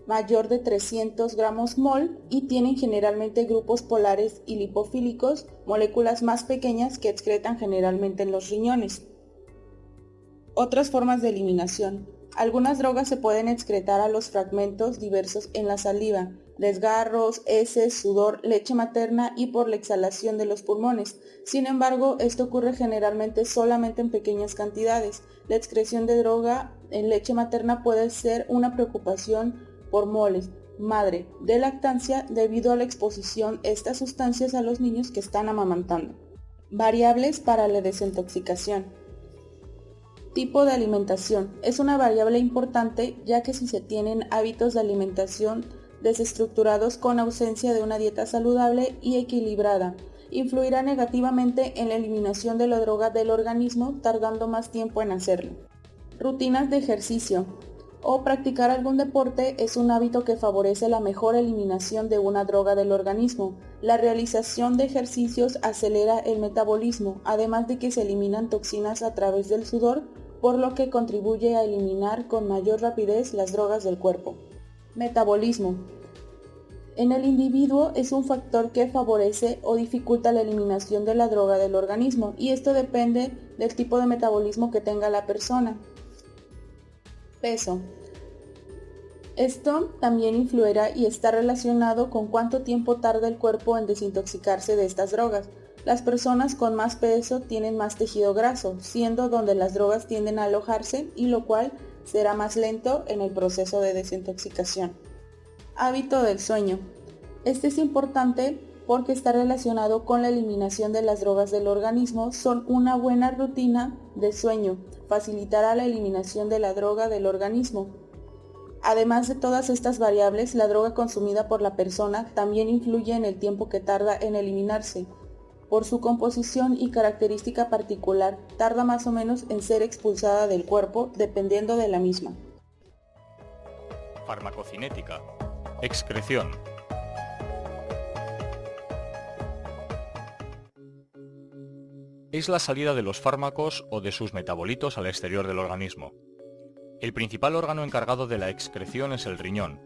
mayor de 300 gramos mol y tienen generalmente grupos polares y lipofílicos, moléculas más pequeñas que excretan generalmente en los riñones. Otras formas de eliminación. Algunas drogas se pueden excretar a los fragmentos diversos en la saliva, desgarros, heces, sudor, leche materna y por la exhalación de los pulmones. Sin embargo, esto ocurre generalmente solamente en pequeñas cantidades. La excreción de droga en leche materna puede ser una preocupación por moles madre de lactancia debido a la exposición a estas sustancias a los niños que están amamantando. Variables para la desintoxicación. Tipo de alimentación. Es una variable importante ya que si se tienen hábitos de alimentación desestructurados con ausencia de una dieta saludable y equilibrada, influirá negativamente en la eliminación de la droga del organismo, tardando más tiempo en hacerlo. Rutinas de ejercicio o practicar algún deporte es un hábito que favorece la mejor eliminación de una droga del organismo. La realización de ejercicios acelera el metabolismo, además de que se eliminan toxinas a través del sudor, por lo que contribuye a eliminar con mayor rapidez las drogas del cuerpo. Metabolismo. En el individuo es un factor que favorece o dificulta la eliminación de la droga del organismo, y esto depende del tipo de metabolismo que tenga la persona. Peso. Esto también influirá y está relacionado con cuánto tiempo tarda el cuerpo en desintoxicarse de estas drogas. Las personas con más peso tienen más tejido graso, siendo donde las drogas tienden a alojarse y lo cual será más lento en el proceso de desintoxicación. Hábito del sueño. Este es importante porque está relacionado con la eliminación de las drogas del organismo. Son una buena rutina de sueño, facilitará la eliminación de la droga del organismo. Además de todas estas variables, la droga consumida por la persona también influye en el tiempo que tarda en eliminarse. Por su composición y característica particular, tarda más o menos en ser expulsada del cuerpo, dependiendo de la misma. Farmacocinética. Excreción. Es la salida de los fármacos o de sus metabolitos al exterior del organismo. El principal órgano encargado de la excreción es el riñón.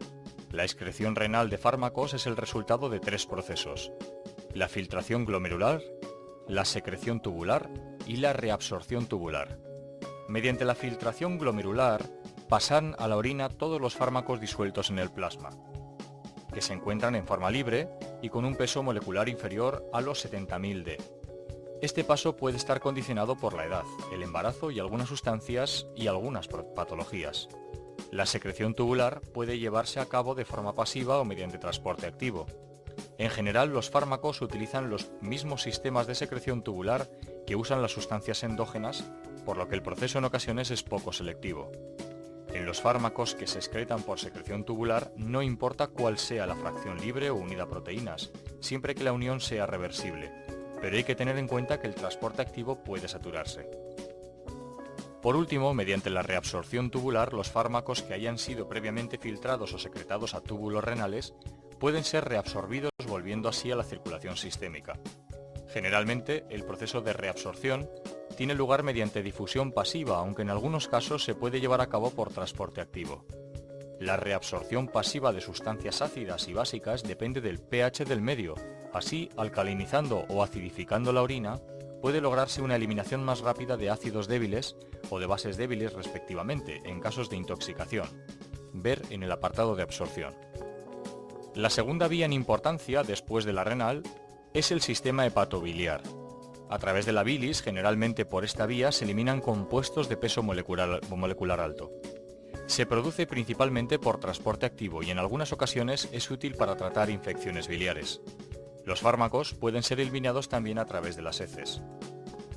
La excreción renal de fármacos es el resultado de 3 procesos: la filtración glomerular, la secreción tubular y la reabsorción tubular. Mediante la filtración glomerular pasan a la orina todos los fármacos disueltos en el plasma, que se encuentran en forma libre y con un peso molecular inferior a los 70.000 D. Este paso puede estar condicionado por la edad, el embarazo y algunas sustancias y algunas patologías. La secreción tubular puede llevarse a cabo de forma pasiva o mediante transporte activo. En general, los fármacos utilizan los mismos sistemas de secreción tubular que usan las sustancias endógenas, por lo que el proceso en ocasiones es poco selectivo. En los fármacos que se excretan por secreción tubular, no importa cuál sea la fracción libre o unida a proteínas, siempre que la unión sea reversible, pero hay que tener en cuenta que el transporte activo puede saturarse. Por último, mediante la reabsorción tubular, los fármacos que hayan sido previamente filtrados o secretados a túbulos renales pueden ser reabsorbidos, volviendo así a la circulación sistémica. Generalmente, el proceso de reabsorción tiene lugar mediante difusión pasiva, aunque en algunos casos se puede llevar a cabo por transporte activo. La reabsorción pasiva de sustancias ácidas y básicas depende del pH del medio. Así, alcalinizando o acidificando la orina, puede lograrse una eliminación más rápida de ácidos débiles o de bases débiles respectivamente, en casos de intoxicación. Ver en el apartado de absorción. La segunda vía en importancia, después de la renal, es el sistema hepatobiliar. A través de la bilis, generalmente por esta vía, se eliminan compuestos de peso molecular alto. Se produce principalmente por transporte activo y en algunas ocasiones es útil para tratar infecciones biliares. Los fármacos pueden ser eliminados también a través de las heces.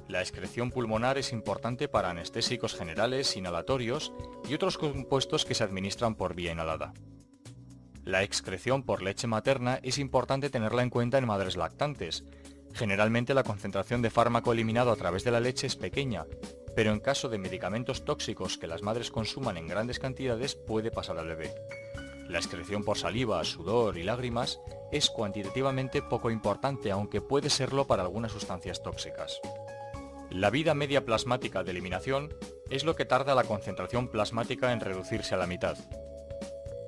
La excreción pulmonar es importante para anestésicos generales, inhalatorios y otros compuestos que se administran por vía inhalada. La excreción por leche materna es importante tenerla en cuenta en madres lactantes. Generalmente la concentración de fármaco eliminado a través de la leche es pequeña, pero en caso de medicamentos tóxicos que las madres consuman en grandes cantidades puede pasar al bebé. La excreción por saliva, sudor y lágrimas es cuantitativamente poco importante, aunque puede serlo para algunas sustancias tóxicas. La vida media plasmática de eliminación es lo que tarda la concentración plasmática en reducirse a la mitad.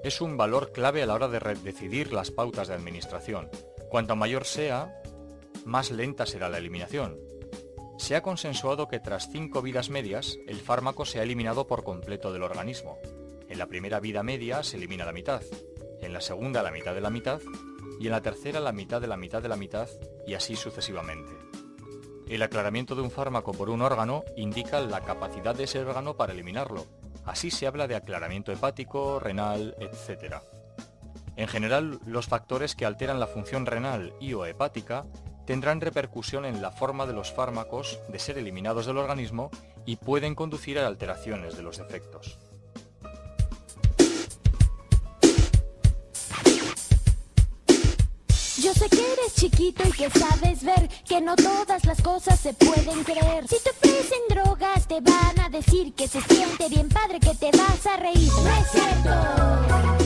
Es un valor clave a la hora de decidir las pautas de administración. Cuanto mayor sea, más lenta será la eliminación. Se ha consensuado que tras 5 vidas medias, el fármaco se ha eliminado por completo del organismo. En la primera vida media se elimina la mitad, en la segunda la mitad de la mitad y en la tercera la mitad de la mitad de la mitad y así sucesivamente. El aclaramiento de un fármaco por un órgano indica la capacidad de ese órgano para eliminarlo. Así se habla de aclaramiento hepático, renal, etc. En general, los factores que alteran la función renal y o hepática tendrán repercusión en la forma de los fármacos de ser eliminados del organismo y pueden conducir a alteraciones de los efectos. Yo sé que eres chiquito y que sabes ver que no todas las cosas se pueden creer. Si te ofrecen drogas te van a decir que se siente bien padre, que te vas a reír. No es cierto.